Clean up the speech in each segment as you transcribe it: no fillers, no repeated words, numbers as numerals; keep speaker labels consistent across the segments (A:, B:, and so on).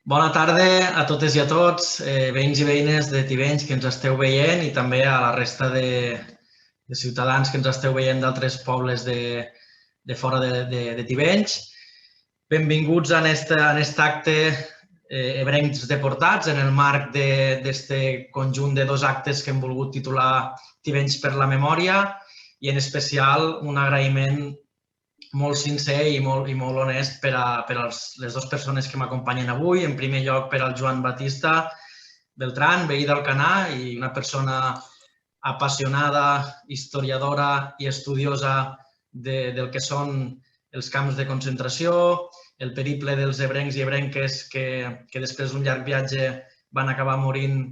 A: Bona tarda a totes i a tots, veïns i veïnes de Tivenys que ens esteu veient i també a la resta de ciutadans que ens esteu veient d'altres pobles de fora de Tivenys. Benvinguts a aquest acte Ebrencs Deportats en el marc d'aquest conjunt de dos actes que hem volgut titular Tivenys per la memòria i en especial un agraïment molt sincer i molt honest per a les dues persones que m'acompanyen avui. En primer lloc, per al Joan Batista Beltrán, veí d'Alcanar i una persona apassionada, historiadora i estudiosa del que són els camps de concentració, el periple dels ebrencs i ebrenques que després d'un llarg viatge van acabar morint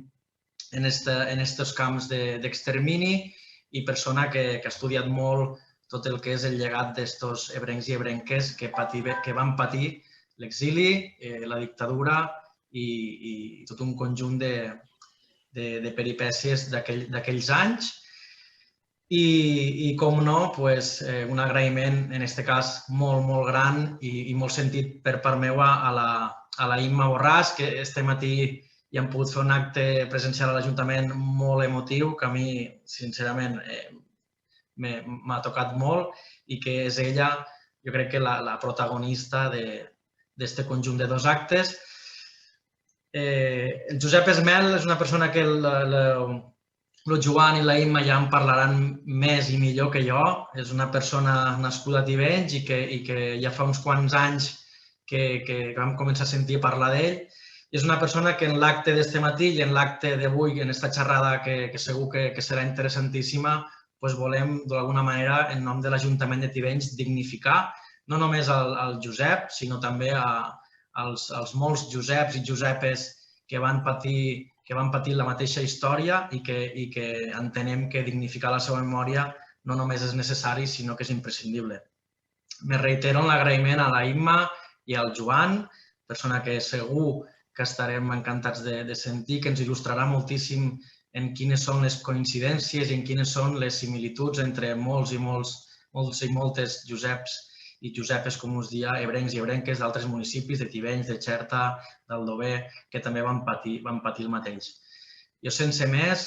A: en aquests camps d'extermini i persona que ha estudiat molt tot el que és el llegat d'estos ebrencs i ebrenques que van patir l'exili, la dictadura i tot un conjunt de peripècies d'aquells anys. I, com no, un agraïment, en aquest cas, molt gran i molt sentit per part meva a la Imma Borràs, que este matí ja hem pogut fer un acte presencial a l'Ajuntament molt emotiu, que a mi, sincerament, m'ha tocat molt i que és ella, jo crec que la protagonista d'aquest conjunt de dos actes. El Josep Esmel és una persona que el Joan i la Imma ja en parlaran més i millor que jo. És una persona nascuda a Tivenys i que ja fa uns quants anys que vam començar a sentir parlar d'ell. És una persona que en l'acte d'este matí i en l'acte d'avui, en aquesta xerrada que segur que serà interessantíssima, volem, d'alguna manera, en nom de l'Ajuntament de Tivenys, dignificar no només al Josep, sinó també als molts Joseps i Josepes que van patir la mateixa història i que entenem que dignificar la seva memòria no només és necessari, sinó que és imprescindible. Me reitero en l'agraïment a la Imma i al Joan, persona que segur que estarem encantats de sentir, que ens il·lustrarà moltíssim en quines són les coincidències i en quines són les similituds entre molts i moltes Joseps i Josepes, com us dia, ebrencs i ebrenques d'altres municipis, de Tivenys, de Xerta, d'Aldover, que també van patir el mateix. Jo, sense més,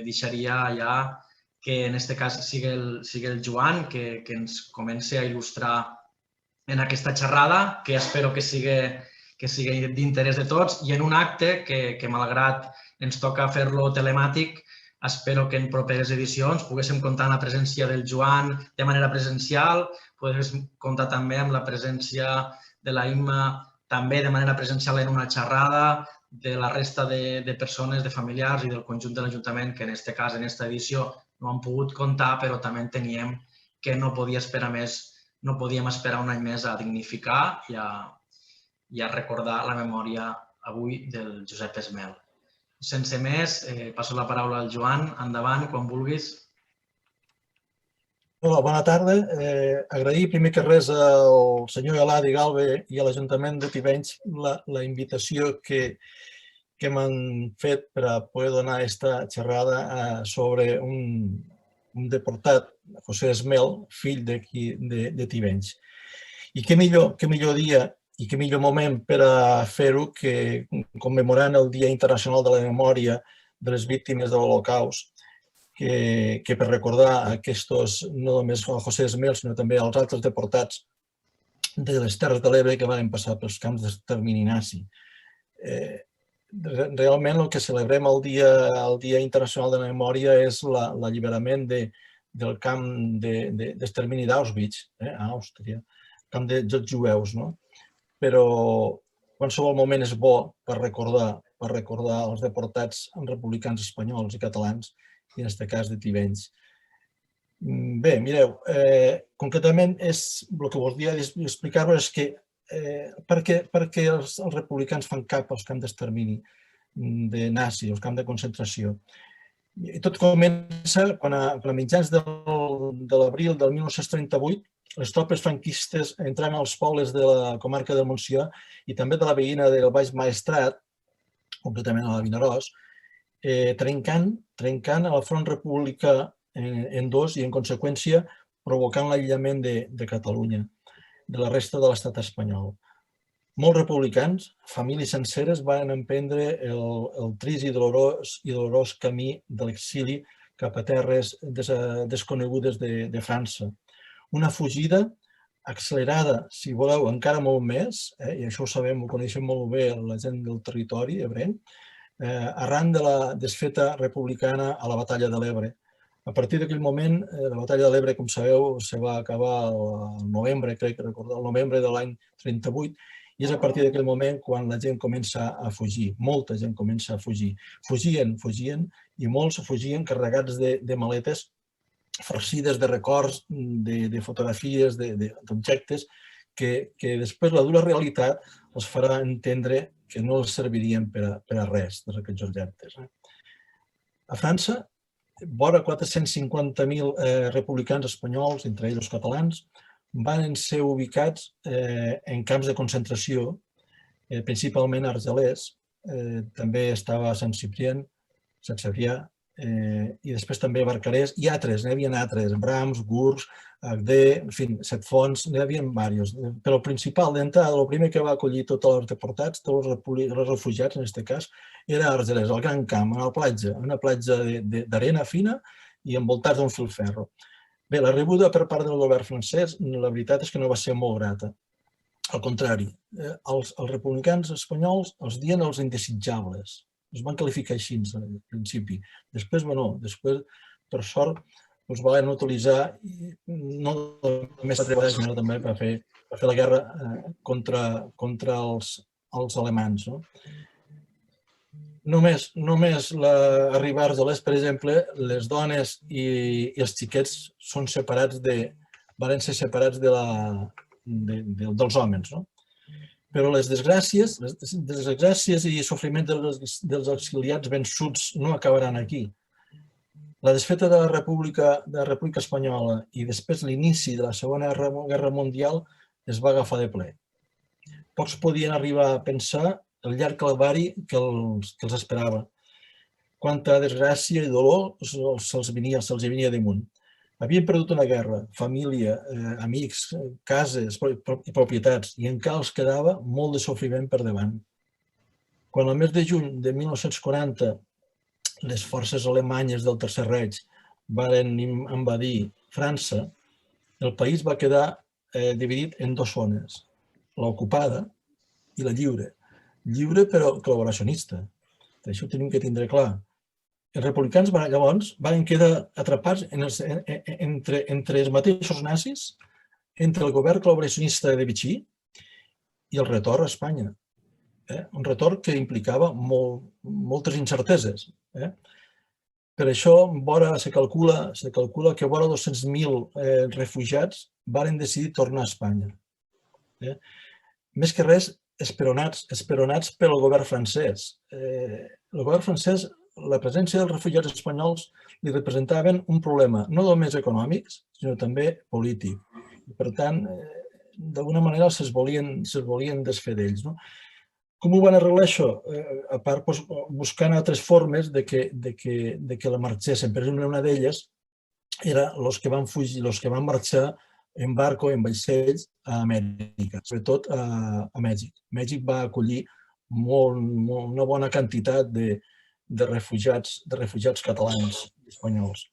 A: deixaria ja que en aquest cas sigui el Joan que ens comenci a il·lustrar en aquesta xerrada, que espero que sigui d'interès de tots, i en un acte que malgrat ens toca fer-lo telemàtic, espero que en properes edicions poguéssim comptar amb la presència del Joan de manera presencial, poguéssim comptar també amb la presència de la Imma també de manera presencial en una xerrada, de la resta de persones, de familiars i del conjunt de l'Ajuntament, que en aquest cas, en aquesta edició, no han pogut comptar, però també enteníem que no podíem esperar un any més a dignificar i a recordar la memòria avui del Josep Esmel. Sense més, passo la paraula al Joan. Endavant, quan vulguis.
B: Hola, bona tarda. Agrair primer que res al senyor Eladi Galve i a l'Ajuntament de Tivenys la invitació que m'han fet per a poder donar aquesta xerrada sobre un deportat, José Esmel, fill d'aquí de Tivenys. I què millor dia i què millor moment per a fer-ho que commemorant el Dia Internacional de la Memòria de les Víctimes de l'Holocaust, que per recordar aquests, no només el José Esmel, sinó també els altres deportats de les Terres de l'Ebre que van passar pels camps d'extermini nazi. Realment el que celebrem el Dia Internacional de la Memòria és l'alliberament del camp d'extermini d'Auschwitz, a Àustria, camp dels jueus, no? Però qualsevol moment és bo per recordar els deportats republicans espanyols i catalans, i en aquest cas de Tivenys. Bé, mireu, concretament el que volia explicar-vos és que per què els republicans fan cap als camps d'extermini de nazi, als camps de concentració. I tot comença quan a mitjans de l'abril del 1938 les tropes franquistes entrant als pobles de la comarca del Montsià i també de la veïna del Baix Maestrat, concretament a la Vinaròs, trencant el front republicà en dos i, en conseqüència, provocant l'aïllament de Catalunya, de la resta de l'estat espanyol. Molts republicans, famílies senceres, van emprendre el trist i dolorós camí de l'exili cap a terres desconegudes de França. Una fugida accelerada, si voleu, encara molt més, i això ho sabem, ho coneixem molt bé la gent del territori ebrenc, arran de la desfeta republicana a la batalla de l'Ebre. A partir d'aquell moment, la batalla de l'Ebre, com sabeu, se va acabar al novembre, crec que recordar, el novembre de l'any 38, i és a partir d'aquell moment quan la gent comença a fugir, molta gent comença a fugir. Fugien, i molts fugien carregats de maletes farcides de records, de fotografies, d'objectes, que després la dura realitat els farà entendre que no els servirien per a res, tots aquests objectes. A França, vora 450.000 republicans espanyols, entre ells els catalans, van ser ubicats en camps de concentració, principalment a Argelers, també estava a Sant Ciprià, i després també a Barcarès, i altres, n'hi havia altres, Brams, Gurs, Agdé, en fi, Set Fonts, n'hi havia diversos. Però el principal d'entrada, el primer que va acollir tots els deportats, tots els refugiats, en aquest cas, era Argelers, al Gran Camp, a la platja, una platja d'arena fina i envoltats d'un filferro. Bé, la rebuda per part del govern francès, la veritat és que no va ser molt grata. Al contrari, els republicans espanyols els dien els indesitjables. Els van qualificar així al principi. Després, per sort, els van utilitzar no només per treballar, sinó també per fer la guerra contra els alemanys. Només arribar a Argelers, per exemple, les dones i els xiquets van ser separats dels homes. Però les desgràcies i sofriment dels exiliats vençuts no acabaran aquí. La desfeta de la República Espanyola i després l'inici de la Segona Guerra Mundial es va agafar de ple. Pocs podien arribar a pensar el llarg calvari que els esperava. Quanta desgràcia i dolor se'ls venia damunt. Havien perdut una guerra, família, amics, cases i propietats, i encara els quedava molt de sofriment per davant. Quan el mes de juny de 1940 les forces alemanyes del Tercer Reich van invadir França, el país va quedar dividit en dues zones, l'ocupada i la lliure. Lliure però col·laboracionista. Això ho tenim que tindre clar. Els republicans llavors van quedar atrapats entre els mateixos nazis, entre el govern col·laboracionista de Vichy i el retorn a Espanya. Un retorn que implicava moltes incerteses. Per això se calcula que vora 200.000 refugiats van decidir tornar a Espanya. Més que res, esperonats pel govern francès. El govern francès, la presència dels refugiats espanyols li representaven un problema no només econòmic, sinó també polític. Per tant, d'alguna manera se'ls volien desfer d'ells. Com ho van arreglar això? A part, buscant altres formes de que la marxessin. Per exemple, una d'elles era els que van fugir, els que van marxar en barco, en vaixells, a Amèrica, sobretot a Mèxic. Mèxic va acollir una bona quantitat de refugiats catalans i espanyols.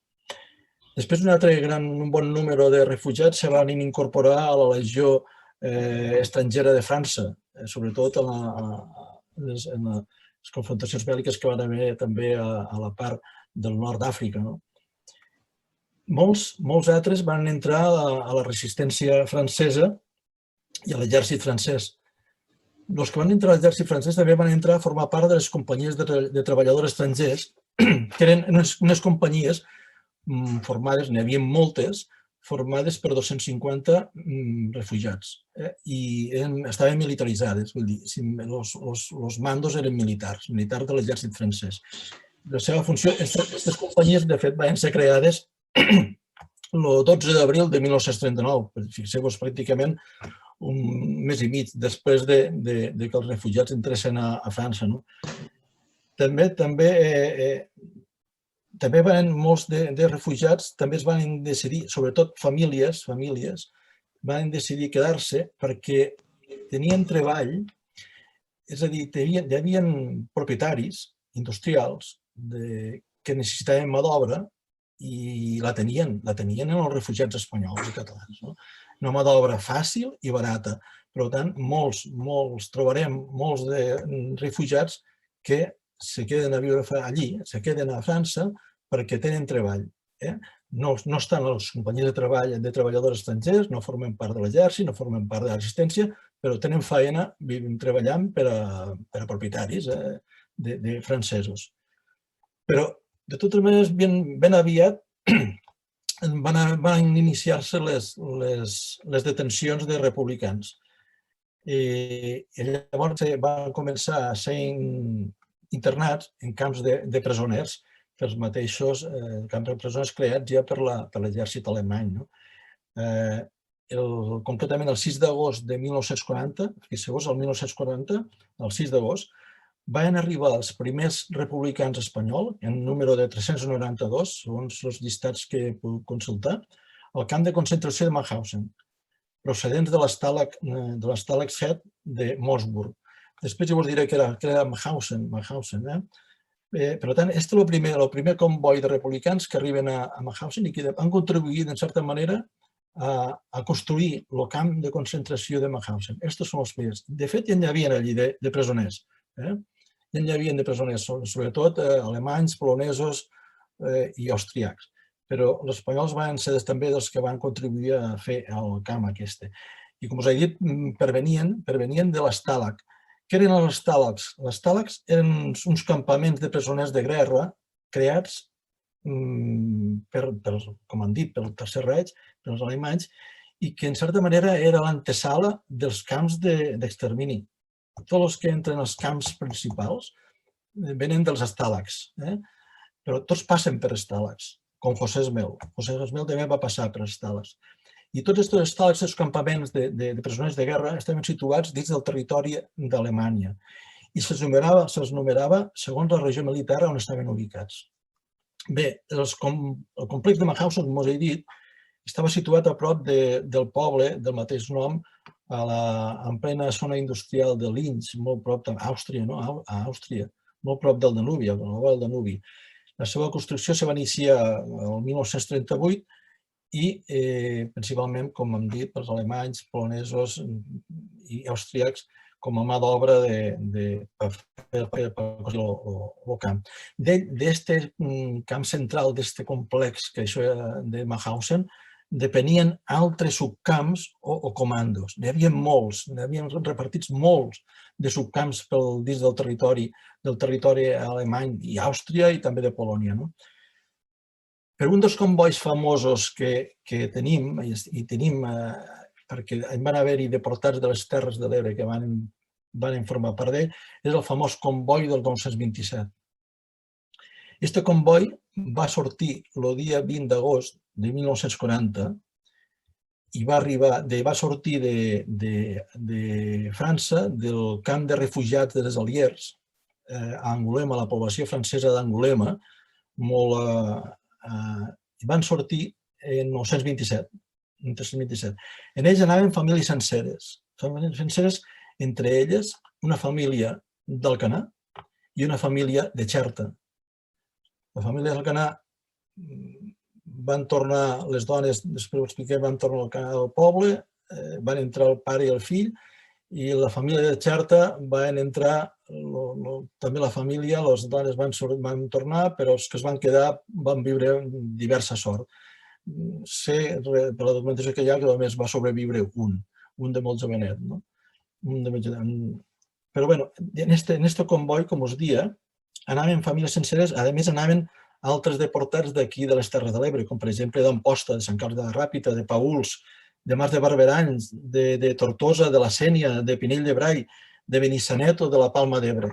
B: Després, un bon número de refugiats se van incorporar a la legió estrangera de França, sobretot en les confrontacions bèl·liques que van haver també a la part del nord d'Àfrica. Molts altres van entrar a la resistència francesa i a l'exèrcit francès. Els que van entrar a l'exèrcit francès també van entrar a formar part de les companyies de treballadors estrangers, que eren unes companyies formades, n'hi havia moltes, formades per 250 refugiats i estaven militaritzades, vull dir, els mandos eren militars de l'exèrcit francès. La seva funció, aquestes companyies, de fet, van ser creades el 12 d'abril de 1939, fixeu-vos, pràcticament un mes i mig després que els refugiats entressin a França. També van molts de refugiats, també es van decidir, sobretot famílies, van decidir quedar-se perquè tenien treball, és a dir, hi havia propietaris industrials que necessitaven mà d'obra i la tenien en els refugiats espanyols i catalans. Una mà d'obra fàcil i barata. Per tant, trobarem molts de refugiats que se queden a viure allí, se queden a França perquè tenen treball. No estan a les companyies de treball de treballadors estrangers, no formen part de l'exèrcit, no formen part de l'assistència, però tenen feina treballant per a propietaris francesos. Però, de totes maneres, ben aviat van iniciar-se les detencions de republicans. Llavors van començar a ser internats en camps de presoners, que els mateixos camps de presoners creats ja per l'exèrcit alemany. Concretament el 6 d'agost de 1940, fixeu-vos, el 1940, el 6 d'agost, van arribar els primers republicans espanyols, en número de 392, segons els llistats que he pogut consultar, al camp de concentració de Mauthausen, procedents de l'Stalag 7 de Moosburg. Després jo us diré que era Mauthausen. Per tant, aquest és el primer comboi de republicans que arriben a Mauthausen i que han contribuït, en certa manera, a construir el camp de concentració de Mauthausen. Aquests són els primers. De fet, ja n'hi havia allí de presoners. Ja n'hi havia de presoners, sobretot alemanys, polonesos i austríacs. Però els espanyols van ser també dels que van contribuir a fer el camp aquest. I com us he dit, pervenien de l'Stalag. Què eren els Stalags? Els Stalags eren uns campaments de presoners de guerra creats, com han dit, pel Tercer Reich, pels alemanys, i que en certa manera era l'antesala dels camps d'extermini. Tots els que entren als camps principals venen dels Stalags, però tots passen per Stalags, com José Esmel. José Esmel també va passar per Stalags. I tots aquests Stalags, els campaments de presoners de guerra, estaven situats dins del territori d'Alemanya i se'ls numerava segons la regió militar on estaven ubicats. Bé, el complex de Mauthausen, com us he dit, estava situat a prop del poble del mateix nom, en plena zona industrial de Linz, molt prop d'Àustria, molt prop del Danubi, del Danubi. La seva construcció se va iniciar el 1938 i principalment, com hem dit, pels alemanys, polonesos i austríacs com a mà d'obra per construir el camp. D'aquest camp central, d'aquest complex de Mauthausen, depenien altres subcamps o comandos. N'hi havia molts, n'hi havia repartits molts de subcamps dins del territori alemany i Àustria i també de Polònia. Per un dels combois famosos que tenim, perquè van haver-hi deportats de les Terres de l'Ebre que van formar part d'ell, és el famós comboi del 927. Aquest comboi va sortir el dia 20 d'agost de 1940 i va sortir de França, del camp de refugiats de les Alliers, a Angulema, la població francesa d'Angulema, i van sortir en 1927. En ells anaven famílies senceres, entre elles una família d'Alcanar i una família de Xerta. La família d'Alcanar van tornar, les dones, després ho expliquem, van tornar al poble, van entrar el pare i el fill, i la família de Xerta van entrar, també la família, les dones van tornar, però els que es van quedar van viure diversa sort. Sé, per la documentació que hi ha, que només va sobreviure un de molt jovenet. Però bé, en aquest comboi, com us dia, anaven famílies senceres, a més anaven altres deportats d'aquí de les Terres de l'Ebre, com per exemple d'Amposta, de Sant Carles de la Ràpita, de Paüls, de Mas de Barberans, de Tortosa, de la Sénia, de Pinell de Brai, de Benissanet o de la Palma d'Ebre.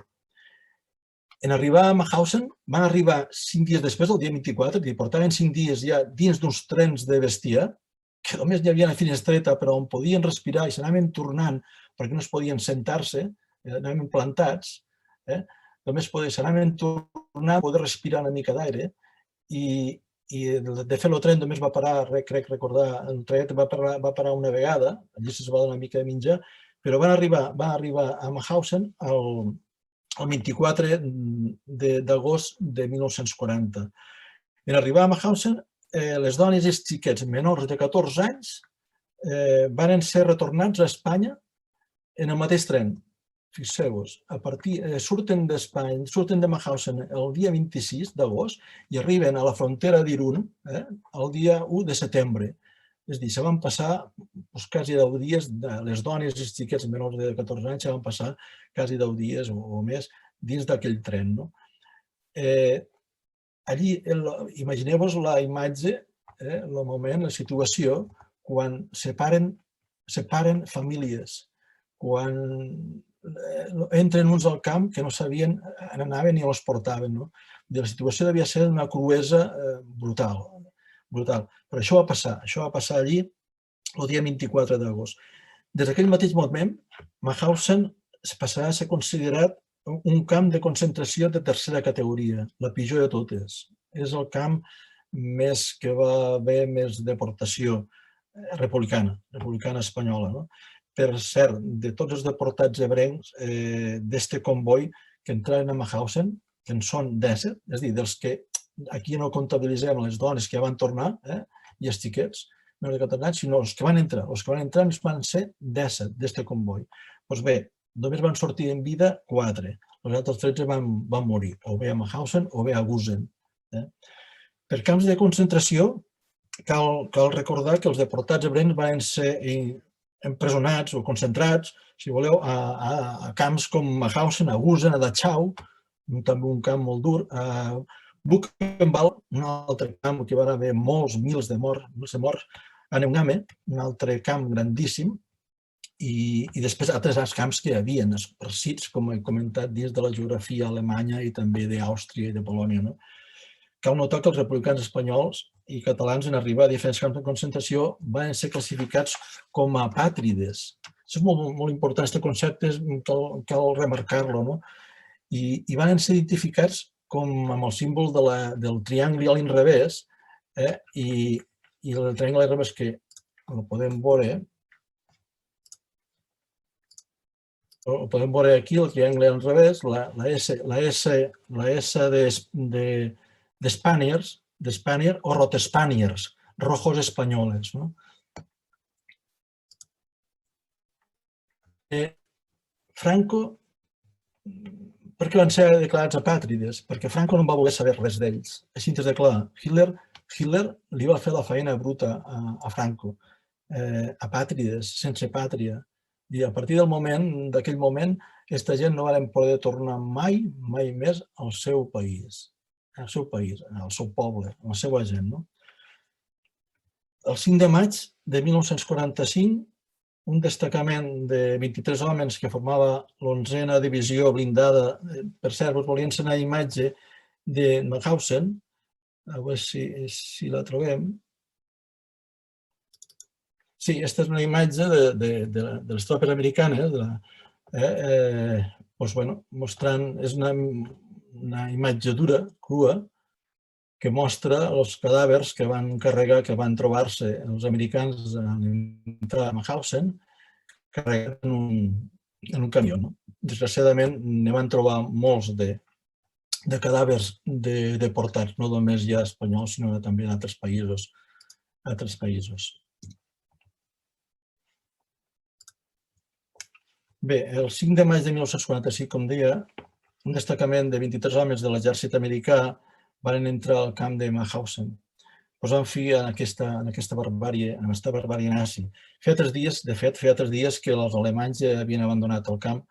B: En arribar a Mauthausen, van arribar 5 dies després, el dia 24, i portaven 5 dies ja dins d'uns trens de bestiar, que només hi havia una finestreta però on podien respirar i s'anaven tornant perquè no es podien sentar-se, anaven plantats, només s'anaven tornant a poder respirar una mica d'aire i de fet el tren només va parar, crec recordar, el tren va parar una vegada, allí se'ls va donar una mica de menjar, però van arribar a Mauthausen el 24 d'agost de 1940. En arribar a Mauthausen, les dones i els xiquets menors de 14 anys van ser retornats a Espanya en el mateix tren. Fixeu-vos, surten d'Espanya, surten de Mauthausen el dia 26 d'agost i arriben a la frontera d'Irun el dia 1 de setembre. És a dir, se van passar quasi 10 dies, les dones i els xiquets menors de 14 anys se van passar quasi 10 dies o més dins d'aquell tren. Allí, imagineu-vos la imatge, el moment, la situació, quan separen famílies, quan entren uns al camp que no sabien on anaven ni on els portaven. La situació devia ser una cruesa brutal. Però això va passar allí el dia 24 d'agost. Des d'aquell mateix moment, Mauthausen passarà a ser considerat un camp de concentració de tercera categoria, la pitjor de totes. És el camp que va haver més deportació republicana espanyola. Per cert, de tots els deportats ebrencs d'este comboi que entraven a Mauthausen, que en són 17, és a dir, dels que aquí no comptabilitzem les dones que van tornar i els xiquets, no de 14 anys, sinó els que van entrar. Els que van entrar van ser 17 d'este comboi. Doncs bé, només van sortir en vida 4. Els altres 13 van morir, o bé a Mauthausen o bé a Gusen. Per camps de concentració, cal recordar que els deportats ebrencs van ser empresonats o concentrats, si voleu, a camps com Mauthausen, a Gusen, a Dachau, també un camp molt dur, a Buchenwald, un altre camp que va haver molts mils de morts, a Neuengamme, un altre camp grandíssim, i després altres camps que hi havia esparcits, com he comentat, dins de la geografia alemanya i també d'Àustria i de Polònia. Cal notar que els republicans espanyols i catalans en arribar a diferents camps de concentració van ser classificats com a apàtrides. Això és molt important, aquest concepte cal remarcar-lo. I van ser identificats amb el símbol del triangle a l'inrevés, i el triangle a l'inrevés que el podem veure aquí, el triangle al revés, la S de Spaniard o Rotespaniers, rojos espanyoles. Franco, per què van ser declarats apàtrides? Perquè Franco no va voler saber res d'ells. Així és de clar. Hitler li va fer la feina bruta a Franco. Apàtrides, sense pàtria. I a partir d'aquell moment, aquesta gent no van poder tornar mai més al seu país, al seu poble, a la seva gent. El 5 de maig de 1945, un destacament de 23 homes que formava l'11a divisió blindada, per cert, us volia ensenyar la imatge de Mauthausen, a veure si la trobem. Sí, aquesta és una imatge de les tropes americanes, mostrant, és una imatge dura, crua, que mostra els cadàvers que van trobar-se els americans a l'entrada a Mauthausen, carregats en un camió. Desgraciadament, ne van trobar molts de cadàvers deportats, no només ja espanyols, sinó també en altres països. Bé, el 5 de maig de 1945, com deia, un destacament de 23 homes de l'exèrcit americà van entrar al camp de Mauthausen, posant fi a aquesta barbàrie nazi. Feia 3 dies que els alemanys ja havien abandonat el camp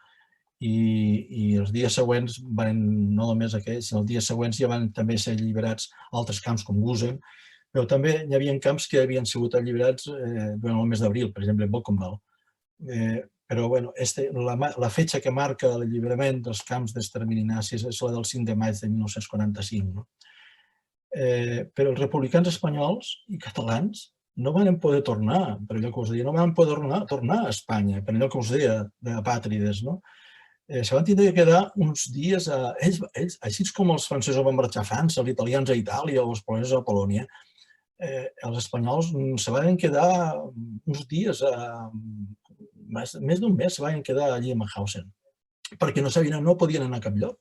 B: i els dies següents, no només aquells, sinó els dies següents ja van també ser alliberats altres camps com Gusen, però també hi havia camps que havien sigut alliberats durant el mes d'abril, per exemple, Buchenwald. Però la fetge que marca l'alliberament dels camps d'extermini nazis és la del 5 de maig de 1945. Però els republicans espanyols i catalans no van poder tornar, per allò que us deia, no van poder tornar a Espanya, per allò que us deia, d'apàtrides. Se van tindre que quedar uns dies, així com els francesos van marxar a França, els italians a Itàlia o els polonesos a Polònia, els espanyols se van quedar uns dies més d'un mes se van quedar allí a Mauthausen, perquè no podien anar a cap lloc.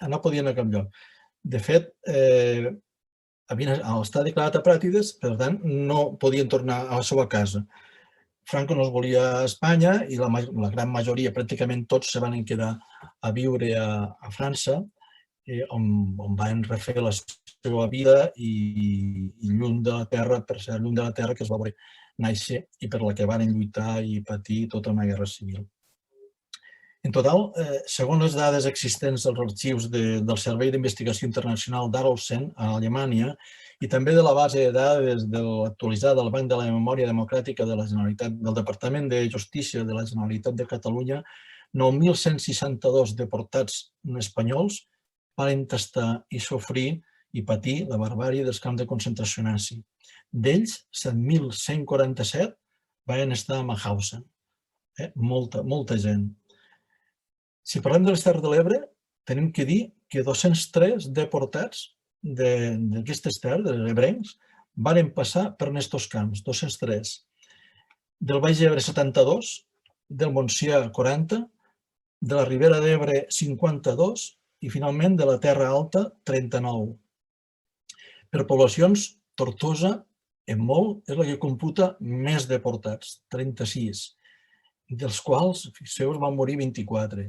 B: No podien anar a cap lloc. De fet, està declarat apàtrides, per tant, no podien tornar a la seva casa. Franco no es volia a Espanya i la gran majoria, pràcticament tots, se van quedar a viure a França, on van refer la seva vida i lluny de la terra, per ser lluny de la terra que es va veure néixer i per la que van lluitar i patir tota una guerra civil. En total, segons les dades existents als arxius del Servei d'Investigació Internacional d'Arolsen, a Alemanya, i també de la base de dades actualitzada del Banc de la Memòria Democràtica de la Generalitat, del Departament de Justícia de la Generalitat de Catalunya, 9.162 deportats espanyols van tastar i sofrir i patir la barbàrie dels camps de concentració nazi. D'ells, 7.147 van estar a Mauthausen. Molta gent. Si parlem de les Terres de l'Ebre, tenim que dir que 203 deportats d'aquestes terres, dels ebrencs, van passar per aquests camps, 203. Del Baix Ebre, 72, del Montsià, 40, de la Ribera d'Ebre, 52, i finalment de la Terra Alta, 39. Per poblacions, Tortosa, en molt, és la que computa més deportats, 36, dels quals, fixeu-vos, van morir 24.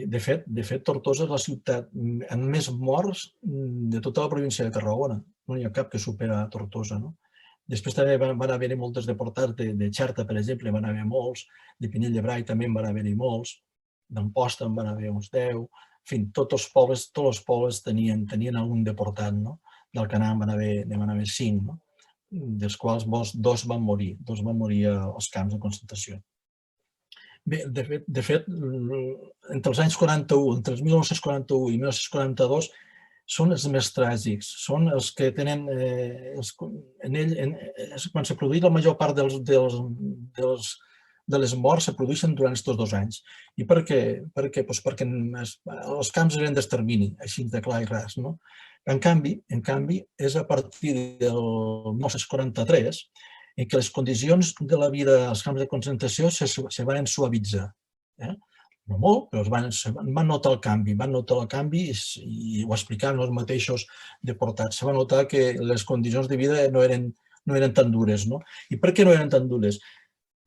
B: De fet, Tortosa és la ciutat amb més morts de tota la província de Tarragona. No n'hi ha cap que supera Tortosa. Després també van haver-hi moltes deportats de Xerta, per exemple, van haver molts, de Pinell de Brai també van haver-hi molts, d'Amposta en van haver uns 10, en fi, tots els pobles tenien algun deportat. D'Alcanar en van haver 5, dels quals 2 van morir als camps de concentració. Bé, de fet, entre els anys 41, entre els 1941 i 1942, són els més tràgics, són els que tenen, quan s'ha produït la major part de les morts se produeixen durant aquests 2 anys. I per què? Perquè els camps eren d'extermini, així de clar i ras. En canvi, és a partir del 1943 en què les condicions de la vida als camps de concentració se van suavitzar. No molt, però van notar el canvi i ho explicaven els mateixos deportats. Se va notar que les condicions de vida no eren tan dures. I per què no eren tan dures?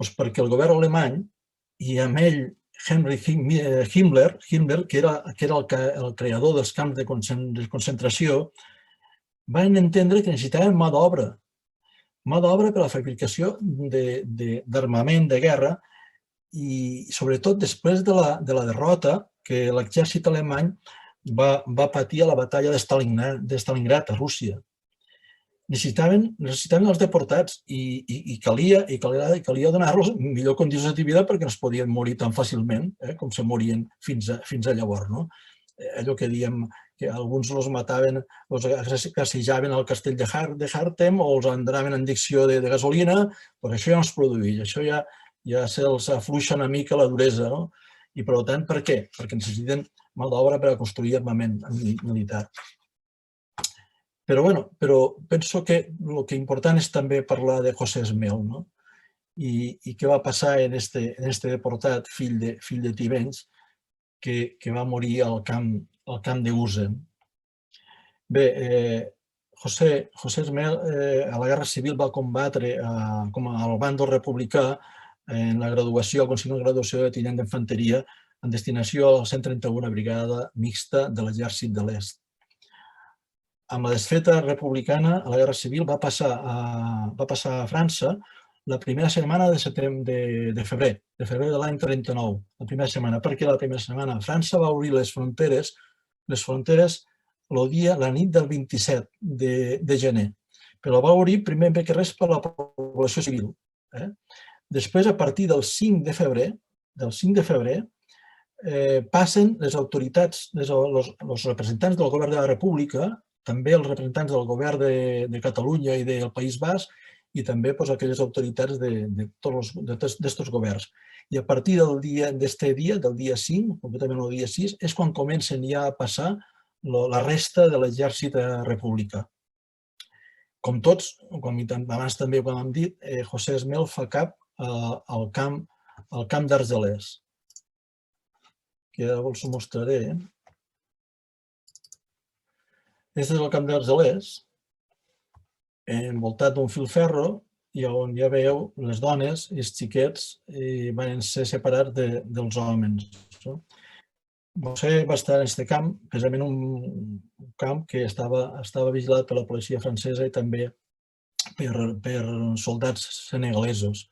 B: Perquè el govern alemany, i amb ell Heinrich Himmler, que era el creador dels camps de concentració, van entendre que necessitaven mà d'obra per a la fabricació d'armament de guerra i sobretot després de la derrota que l'exèrcit alemany va patir a la batalla de Stalingrad, a Rússia. Necessitaven els deportats i calia donar-los millor condicions de vida perquè no es podien morir tan fàcilment com se morien fins a llavors. Allò que diem que alguns els mataven, els gassejaven al castell de Hartem o els entraven en injecció de gasolina, però això ja no es produeix, això ja se'ls afluixa una mica la duresa. I per tant, per què? Perquè necessiten mà d'obra per a construir armament militar. Però penso que el que important és també parlar de José Esmel i què va passar en este deportat, fill de Tivenys, que va morir al camp de Usen. Bé, José Esmel a la Guerra Civil va combatre com al bàndol republicà en la graduació, al Consell de Graduació de tinent d'infanteria en destinació a la 131a Brigada Mixta de l'Exèrcit de l'Est. Amb la desfeta republicana, a la Guerra Civil va passar a França la primera setmana de febrer de l'any 39, la primera setmana. Per què la primera setmana? França va obrir les fronteres la nit del 27 de gener, però va obrir primer que res per la població civil. Després, a partir del 5 de febrer, passen les autoritats, els representants del govern de la República, també els representants del govern de Catalunya i del País Basc, i també aquelles autoritats d'estos governs. I a partir d'aquest dia, del dia 5, concretament el dia 6, és quan comencen ja a passar la resta de l'exèrcit republicà. Com tots, abans també ho hem dit, José Esmel fa cap al camp d'Argelers, que ara us ho mostraré. Aquest és el camp d'Argelers, envoltat d'un filferro, i on ja veieu les dones i els xiquets van ser separats dels homes. José va estar en aquest camp, precisament un camp que estava vigilat per la policia francesa i també per soldats senegalesos.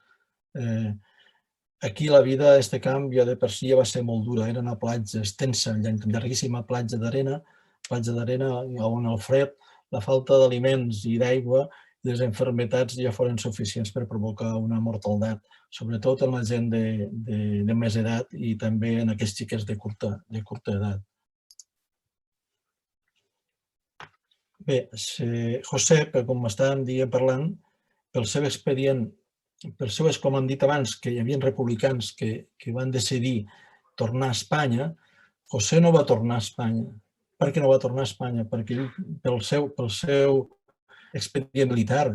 B: Aquí la vida a aquest camp ja de per si ja va ser molt dura, era una platja extensa, llarguíssima platja d'arena on el fred, la falta d'aliments i d'aigua i les malalties ja foren suficients per provocar una mortaldat, sobretot en la gent de més edat i també en aquests xiquets de curta edat. Bé, José, com estàvem parlant, pel seu expedient, com hem dit abans, que hi havia republicans que van decidir tornar a Espanya, José no va tornar a Espanya. Per què no va tornar a Espanya? Perquè pel seu expedient militar,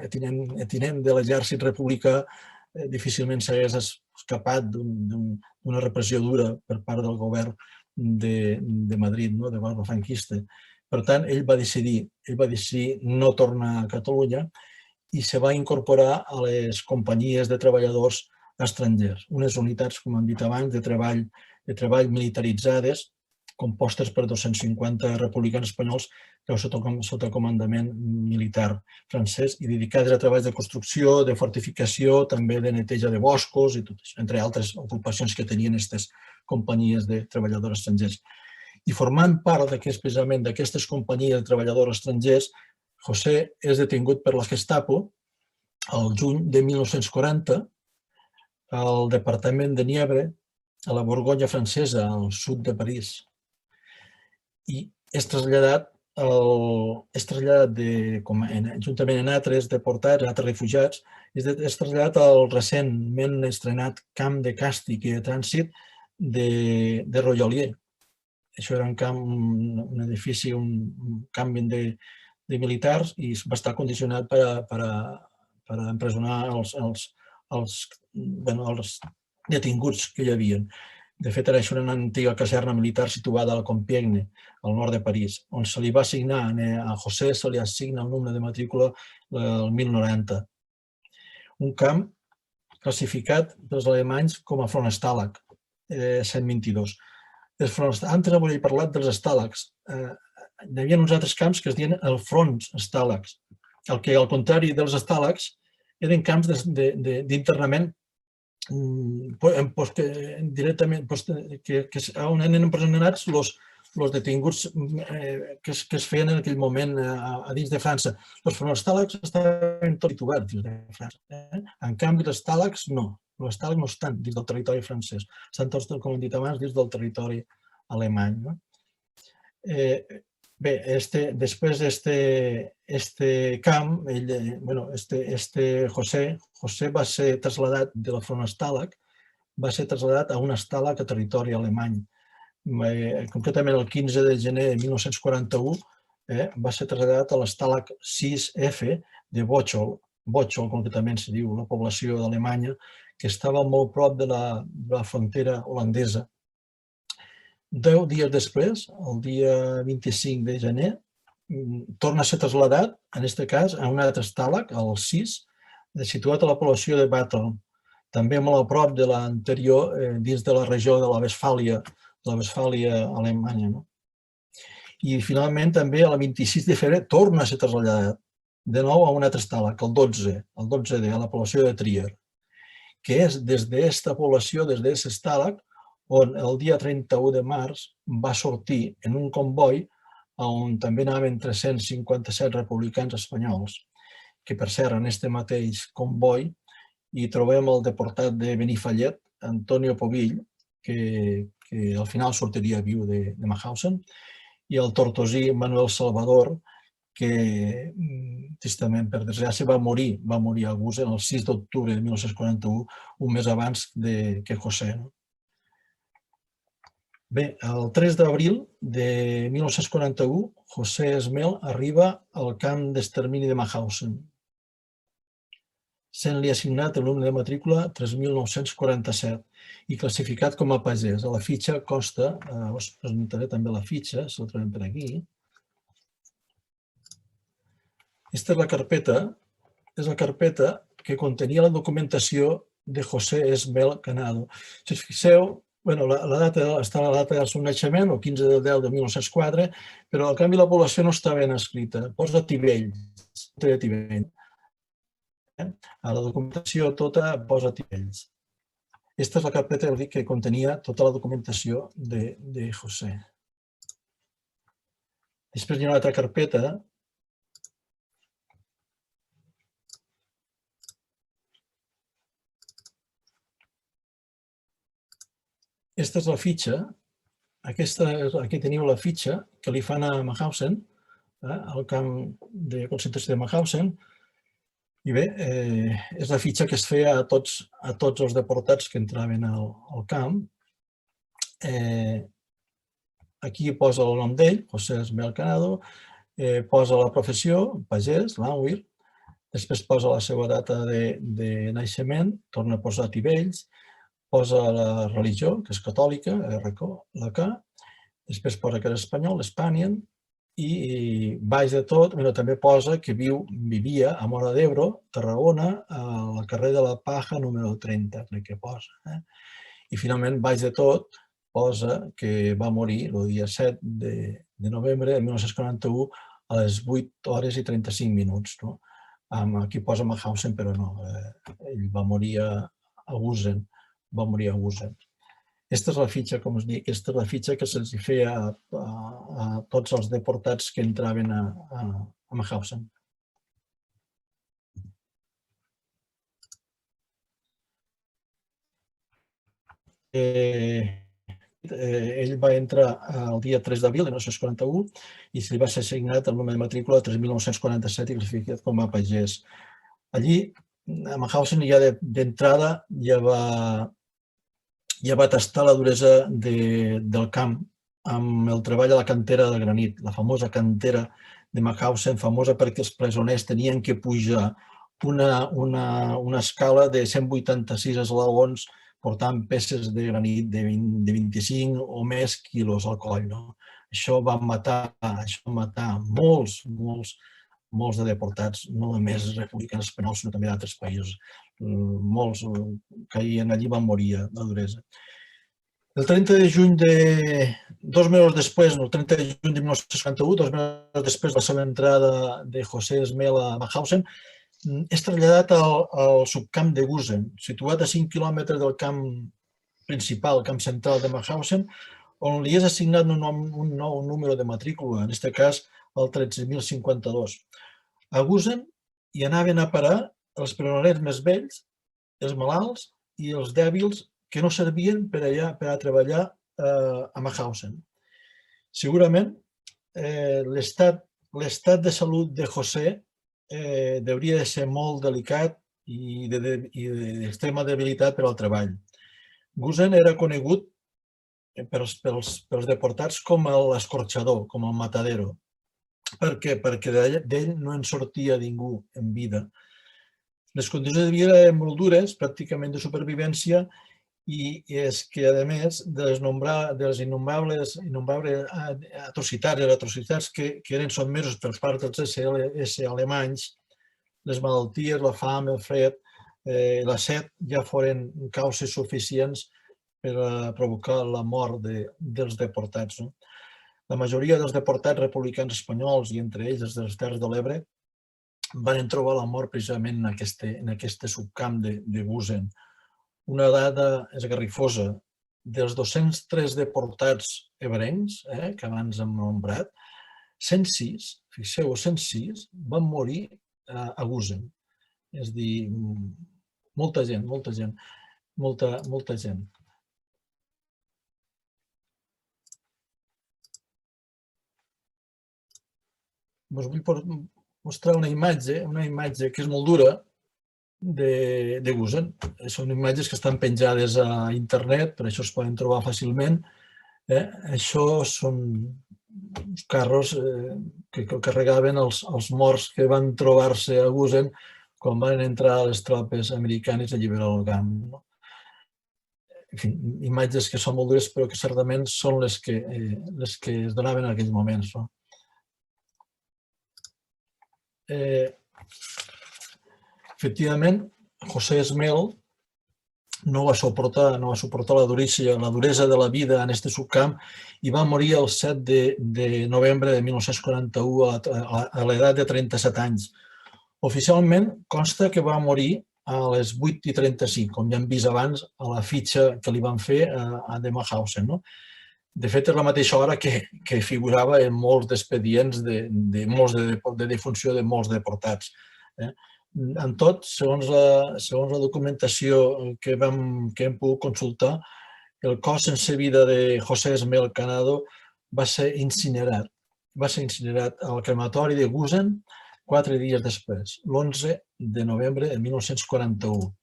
B: tinent de l'exèrcit republicà, difícilment s'hagués escapat d'una repressió dura per part del govern de Madrid, del govern franquista. Per tant, ell va decidir no tornar a Catalunya i se va incorporar a les companyies de treballadors estrangers, unes unitats, com hem dit abans, de treball militaritzades, compostes per 250 republicans espanyols sota comandament militar francès i dedicades a treballs de construcció, de fortificació, també de neteja de boscos i tot això, entre altres ocupacions que tenien aquestes companyies de treballadors estrangers. I formant part precisament d'aquestes companyies de treballadors estrangers, José és detingut per la Gestapo el juny de 1940 al departament de Nièvre, a la Borgonya francesa, al sud de París. I és traslladat juntament amb altres deportats, altres refugiats, és traslladat al recentment estrenat camp de càstig i de trànsit de Rollolier. Això era un edifici, un camp de militars i va estar condicionat per empresonar els detinguts que hi havia. De fet, era una antiga caserna militar situada a la Compiègne, al nord de París, on se li va assignar, a José se li assigna el número de matrícula el 1090. Un camp classificat pels alemanys com a front Stalag, 122. Antes avui he parlat dels Stalags. Hi havia uns altres camps que es deien el front Stalags, el que al contrari dels Stalags eren camps d'internament directament on eren empresonats els detinguts que es feien en aquell moment a dins de França. Els fronostàlegs estaven tots situats dins de França. En canvi, els stàlegs no. Els stàlegs no estan dins del territori francès. Estan tots, com hem dit abans, dins del territori alemany. Bé, després d'aquest camp, José va ser traslladat de la front Stalag, va ser traslladat a un Stalag a territori alemany. Concretament el 15 de gener de 1941 va ser traslladat a l'Stalag 6F de Bocholt. Bocholt, concretament, se diu la població d'Alemanya, que estava molt prop de la frontera holandesa. 10 dies després, el dia 25 de gener, torna a ser traslladat, en aquest cas, a un altre Stalag, el 6, situat a la població de Battle, també molt a prop de l'anterior, dins de la regió de la Westfàlia alemanya. I finalment, també, el 26 de febrer, torna a ser traslladat de nou a un altre Stalag, el 12D, a la població de Trier, que és des d'aquesta població, des d'aquest Stalag, on el dia 31 de març va sortir en un comboi on també anaven 357 republicans espanyols, que per cert, en aquest mateix comboi hi trobem el deportat de Benifallet, Antonio Povill, que al final sortiria viu de Mauthausen, i el tortosí Manuel Salvador, que tristament, per desgràcia, va morir a Gusen el 6 d'octubre de 1941, un mes abans que José. Bé, el 3 d'abril de 1941, José Esmel arriba al camp d'extermini de Mauthausen. sent-li assignat el número de matrícula 3.947 i classificat com a pagès. A la fitxa consta, us presentaré també la fitxa, si la trobem per aquí. Aquesta és la carpeta que contenia la documentació de José Esmel Canado. Si us fixeu, la data està la data del seu naixement, el 15 de 10 de 1904, però al canvi la població no està ben escrita. Posa Tivells, a la documentació tota posa Tivells. Aquesta és la carpeta que contenia tota la documentació de José. Després hi ha una altra carpeta. Aquesta és la fitxa. Aquí teniu la fitxa que li fan a Mauthausen, al camp de concentració de Mauthausen. I bé, és la fitxa que es feia a tots els deportats que entraven al camp. Aquí posa el nom d'ell, José Esmel Canado, posa la professió, pagès, l'Anwir, després posa la seva data de naixement, torna a posar Tivells, posa la religió, que és catòlica, la K, després posa que és espanyol, l'Espanien, i baix de tot també posa que vivia a Móra d'Ebre, Tarragona, al carrer de la Paja, número 30, crec que posa. I finalment, baix de tot, posa que va morir el dia 7 de novembre de 1941 a les 8 hores i 35 minuts. Aquí posa Mauthausen, però no, ell va morir a Gusen. Aquesta és la fitxa, com us dic, aquesta és la fitxa que se'ls feia a tots els deportats que entraven a Mauthausen. Ell va entrar el dia 3 d'abril de 1941 i se li va ser assignat el número de matrícula 3.947 i classificat com a pagès. Allí, a Mauthausen, ja d'entrada, ja va tastar la duresa del camp amb el treball a la cantera del granit, la famosa cantera de Mauthausen, famosa perquè els presoners tenien que pujar una escala de 186 esglaons portant peces de granit de 25 o més quilos al coll. Això va matar molts de deportats, no només republicans espanyols, sinó també d'altres països. Molts caien allí i van morir de duresa. El 30 de juny dos mesos després, el 30 de juny de 1951, 2 mesos després de la seva entrada de José Esmel a Mauthausen, és traslladat al subcamp de Gusen, situat a 5 quilòmetres del camp principal, el camp central de Mauthausen, on li és assignat un nou número de matrícula, en aquest cas el 13.052. A Gusen hi anaven a parar els presoners més vells, els malalts i els dèbils que no servien per a treballar a Mauthausen. Segurament l'estat de salut de José hauria de ser molt delicat i d'extrema debilitat per al treball. Gusen era conegut pels deportats com l'escorxador, com el matadero. Per què? Perquè d'ell no en sortia ningú en vida. Les condicions de vida eren molt dures, pràcticament de supervivència, i és que, a més, de les innombrables atrocitats que eren sotmesos per part dels SS alemanys, les malalties, la fam, el fred, la set ja foren causes suficients per a provocar la mort dels deportats. La majoria dels deportats republicans espanyols, i entre ells els de les Terres de l'Ebre, van trobar la mort precisament en aquest subcamp de Gusen. Una dada esgarrifosa, dels 203 deportats ebrencs, que abans hem nombrat, 106, fixeu, 106 van morir a Gusen. És a dir, molta gent. Us vull mostrar una imatge que és molt dura, de Gusen. Són imatges que estan penjades a internet, per això es poden trobar fàcilment. Això són uns carros que carregaven els morts que van trobar-se a Gusen quan van entrar les tropes americanes a alliberar el camp. En fi, imatges que són molt dures, però que certament són les que es donaven en aquells moments. Efectivament, José Esmel no va suportar la duresa de la vida en aquest subcamp i va morir el 7 de novembre de 1941 a l'edat de 37 anys. Oficialment consta que va morir a les 8:35, com ja hem vist abans a la fitxa que li van fer a Demahausen. De fet, és la mateixa hora que figurava en molts d'expedients de defunció de molts deportats. En tot, segons la documentació que hem pogut consultar, el cos sense vida de José Esmel Canado va ser incinerat. Va ser incinerat al crematori de Gusen 4 dies després, l'11 de novembre de 1941.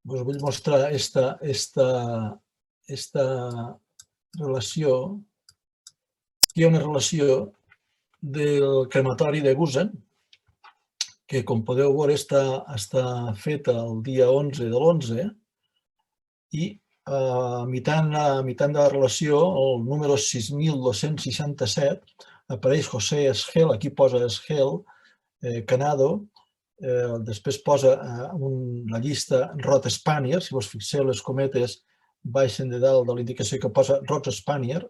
B: Us vull mostrar aquesta relació. Hi ha una relació del crematori de Gusen, que, com podeu veure, està feta el dia 11 de l'11 i imitant la relació, el número 6267, apareix José Esgel, aquí posa Esgel, Canado, després posa la llista Roth Spanier, si vos fixeu les cometes baixen de dalt de la indicació que posa Roth Spanier,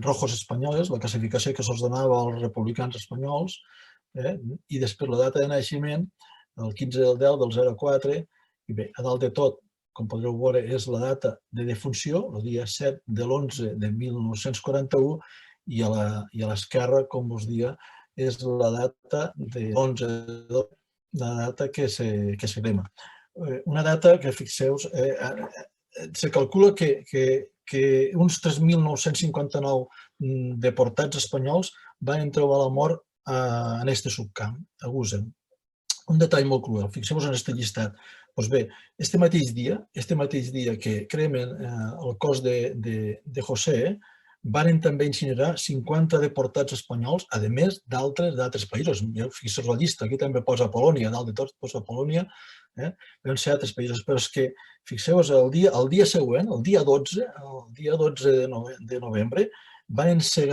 B: rojos espanyoles, la classificació que se'ls donava als republicans espanyols, i després la data de naixement, el 15 del 10 del 04, i bé, a dalt de tot, com podreu veure, és la data de defunció, el dia 7 de l'11 de 1941, i a l'esquerra, com us dia, és la data de l'11 de la data que se crema. Una data que, fixeu-vos, se calcula que uns 3.959 deportats espanyols van trobar la mort en aquest subcamp, a Gusen. Un detall molt cruel, fixeu-vos en aquest llistat. Doncs bé, este mateix dia que cremen el cos de José, van també incinerar 50 deportats espanyols, a més d'altres països. Fixeu-vos la llista, aquí també posa Polònia, dalt de tot posa Polònia, van ser altres països, però és que, fixeu-vos, el dia següent, el dia 12 de novembre, van ser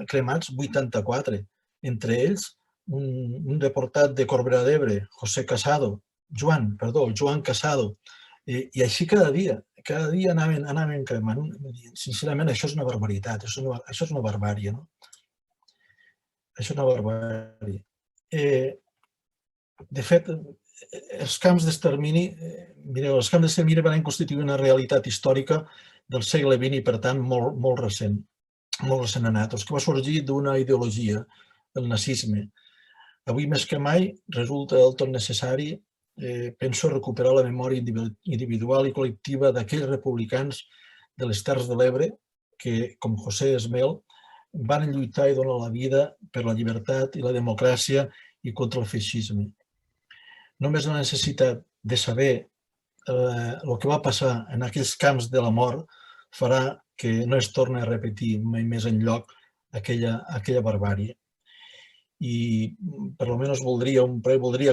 B: cremats 84, entre ells un deportat de Corbera d'Ebre, Joan Casado, i així cada dia anaven cremant. Sincerament, això és una barbaritat, això és una barbàrie. Això és una barbàrie. De fet, els camps d'extermini, mireu, els camps d'extermini van constituir una realitat històrica del segle XX i, per tant, molt recent a nosaltres, que va sorgir d'una ideologia, el nazisme. Avui més que mai resulta del tot necessari, penso, recuperar la memòria individual i col·lectiva d'aquells republicans de les Terres de l'Ebre que, com José Esmel, van lluitar i donar la vida per la llibertat i la democràcia i contra el feixisme. Només la necessitat de saber el que va passar en aquells camps de la mort farà que no es torni a repetir mai més enlloc aquella barbàrie. I per almenys voldria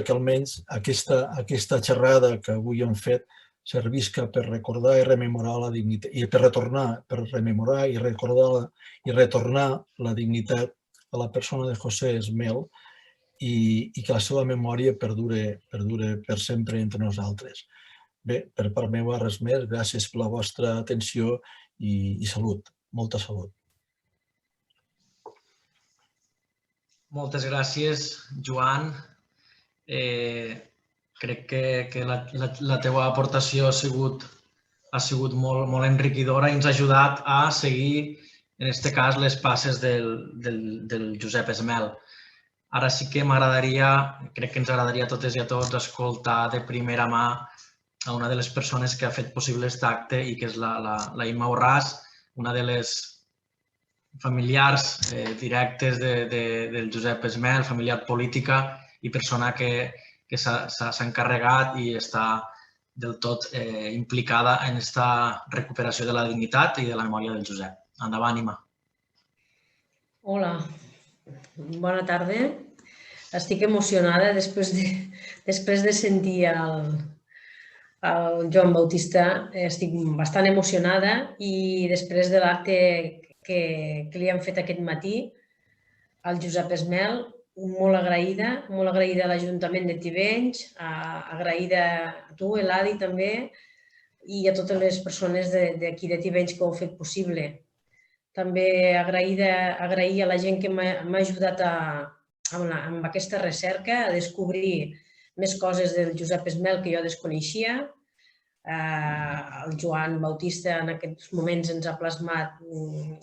B: que almenys aquesta xerrada que avui hem fet servisca per recordar i rememorar la dignitat, i per rememorar i recordar i retornar la dignitat a la persona de José Esmel i que la seva memòria perdure per sempre entre nosaltres. Bé, per part meva res més, gràcies per la vostra atenció i salut, molta salut.
A: Moltes gràcies, Joan. Crec que la teva aportació ha sigut molt enriquidora i ens ha ajudat a seguir, en aquest cas, les passes del Josep Esmel. Ara sí que crec que ens agradaria a totes i a tots escoltar de primera mà a una de les persones que ha fet possible aquest acte i que és la Imma Borràs, una de les familiars directes del Josep Esmel, familiar política i persona que s'ha encarregat i està del tot implicada en aquesta recuperació de la dignitat i de la memòria del Josep. Endavant, Imma.
C: Hola, Bona tarda. Estic emocionada després de sentir el Joan Bautista. Estic bastant emocionada i després de l'acte que li han fet aquest matí, al Josep Esmel, molt agraïda a l'Ajuntament de Tivenys, agraïda a tu, Eladi, també, i a totes les persones d'aquí de Tivenys que ho heu fet possible. També agrair a la gent que m'ha ajudat amb aquesta recerca a descobrir més coses del Josep Esmel que jo desconeixia. El Joan Bautista en aquests moments ens ha plasmat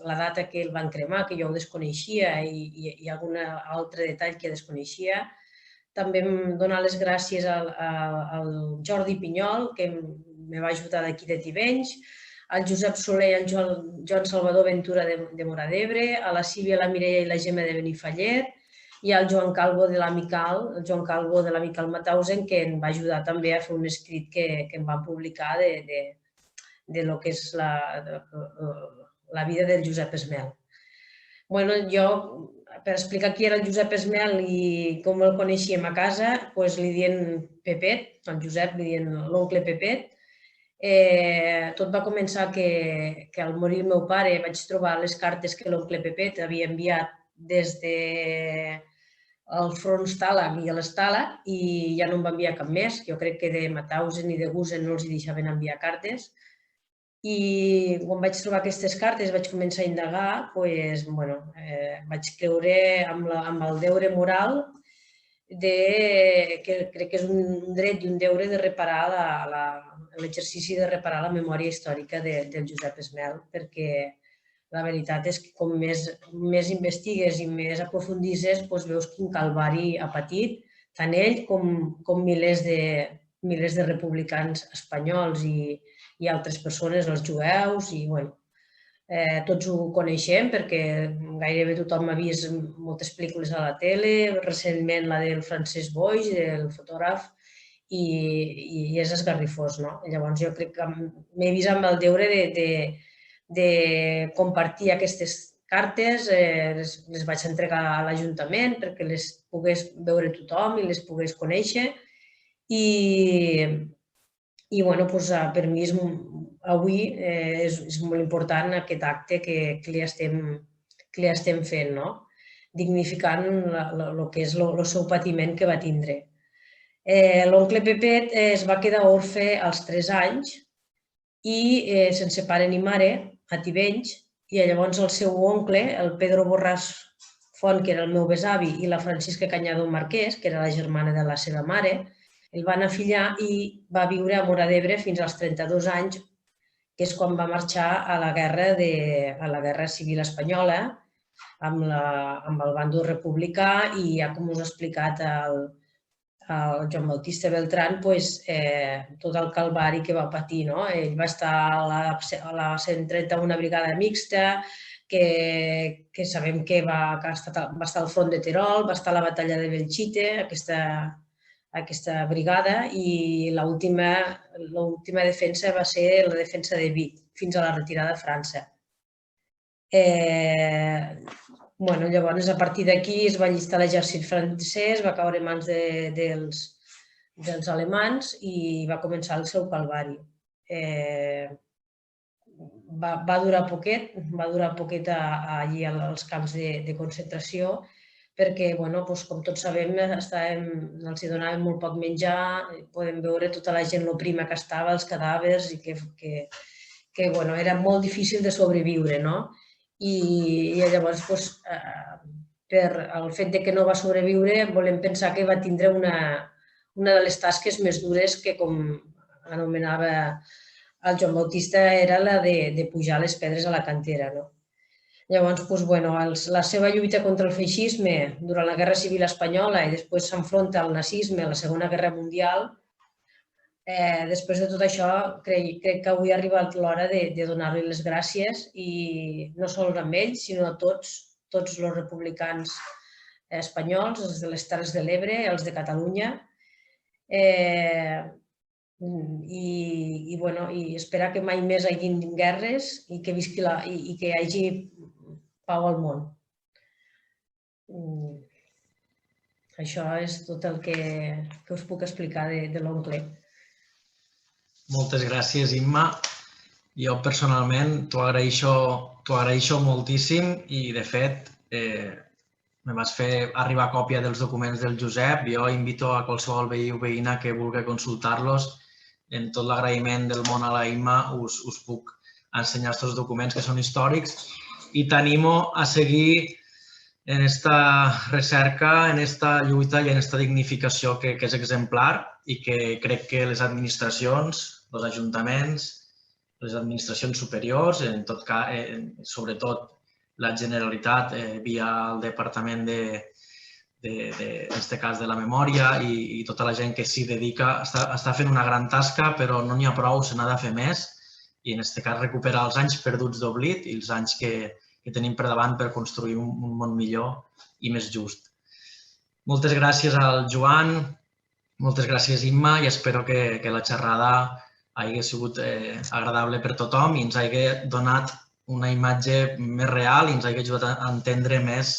C: la data que el van cremar, que jo ho desconeixia, i algun altre detall que desconeixia. També donar les gràcies al Jordi Pinyol, que me va ajudar d'aquí de Tivenys, al Josep Soler i al Joan Salvador Ventura de Móra d'Ebre, a la Sílvia, la Mireia i la Gemma de Benifallet, i al Joan Calvo de l'Amical Mauthausen, que em va ajudar també a fer un escrit que em van publicar de lo que és la vida del Josep Esmel. Jo, per explicar qui era el Josep Esmel i com el coneixíem a casa, li diem Pepet, al Josep li diem l'oncle Pepet. Tot va començar que al morir el meu pare vaig trobar les cartes que l'oncle Pepet havia enviat des del front Stalag i l'Stalag i ja no em va enviar cap més. Jo crec que de Mauthausen i de Gusen no els deixaven enviar cartes. I quan vaig trobar aquestes cartes vaig començar a indagar, vaig creure amb el deure moral que crec que és un dret i un deure de reparar l'exercici de reparar la memòria històrica del Josep Esmel, perquè la veritat és que com més investigues i més aprofundisses, veus quin calvari ha patit tant ell com milers de republicans espanyols i altres persones, els jueus, i tots ho coneixem perquè gairebé tothom ha vist moltes pel·lícules a la tele, recentment la del Francesc Boix, el fotògraf, i és esgarrifós, no? Llavors jo crec que m'he vist amb el deure de compartir aquestes cartes, les vaig entregar a l'Ajuntament perquè les pogués veure tothom i les pogués conèixer i per mi avui és molt important aquest acte que li estem fent, dignificant el que és el seu patiment que va tindre. L'oncle Pepet es va quedar orfe als 3 anys i sense pare ni mare a Tivenys, i llavors el seu oncle, el Pedro Borràs Font, que era el meu besavi, i la Francisca Cañado Marquès, que era la germana de la seva mare, el van afillar i va viure a Móra d'Ebre fins als 32 anys, que és quan va marxar a la Guerra Civil Espanyola amb el bàndol republicà, i ja com us ha explicat el Joan Bautista Beltrán, tot el calvari que va patir. Ell va estar a la 131 Brigada Mixta, que sabem que va estar al front de Terol, va estar a la batalla de Belchite, aquesta brigada, i l'última defensa va ser la defensa de Vic, fins a la retirada a França. Llavors, a partir d'aquí es va allistar l'exèrcit francès, va caure en mans dels alemans i va començar el seu calvari. Va durar poquet allí als camps de concentració, perquè, com tots sabem, els donaven molt poc menjar, podem veure tota la gent, lo prima que estava, els cadàvers, i que era molt difícil de sobreviure. I llavors, per el fet que no va sobreviure, volem pensar que va tindre una de les tasques més dures que, com anomenava el Joan Bautista, era la de pujar les pedres a la cantera. Llavors, la seva lluita contra el feixisme durant la Guerra Civil Espanyola i després s'enfronta al nazisme a la Segona Guerra Mundial, després de tot això, crec que avui ha arribat l'hora de donar-li les gràcies, i no sols a ell, sinó a tots els republicans espanyols, els de les Terres de l'Ebre, els de Catalunya, i esperar que mai més hi hagi guerres i que hi hagi pau al món. Això és tot el que us puc explicar de l'oncle.
A: Moltes gràcies, Imma. Jo personalment t'ho agraeixo moltíssim i, de fet, me vas fer arribar còpia dels documents del Josep. Jo invito a qualsevol veí o veïna que vulgui consultar-los. En tot l'agraïment del món a la Imma us puc ensenyar aquests documents que són històrics i t'animo a seguir en esta recerca, en esta lluita i en esta dignificació que és exemplar i que crec que les administracions, els ajuntaments, les administracions superiors, en tot cas, sobretot la Generalitat via el Departament en aquest cas de la Memòria i tota la gent que s'hi dedica, està fent una gran tasca, però no n'hi ha prou, se n'ha de fer més i en aquest cas recuperar els anys perduts d'oblit i els anys que tenim per davant per construir un món millor i més just. Moltes gràcies al Joan, moltes gràcies, Imma, i espero que la xerrada hagi sigut agradable per tothom i ens hagi donat una imatge més real i ens hagi ajudat a entendre més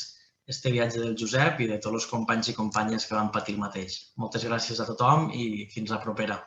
A: este viatge del Josep i de tots els companys i companyes que van patir el mateix. Moltes gràcies a tothom i fins la propera.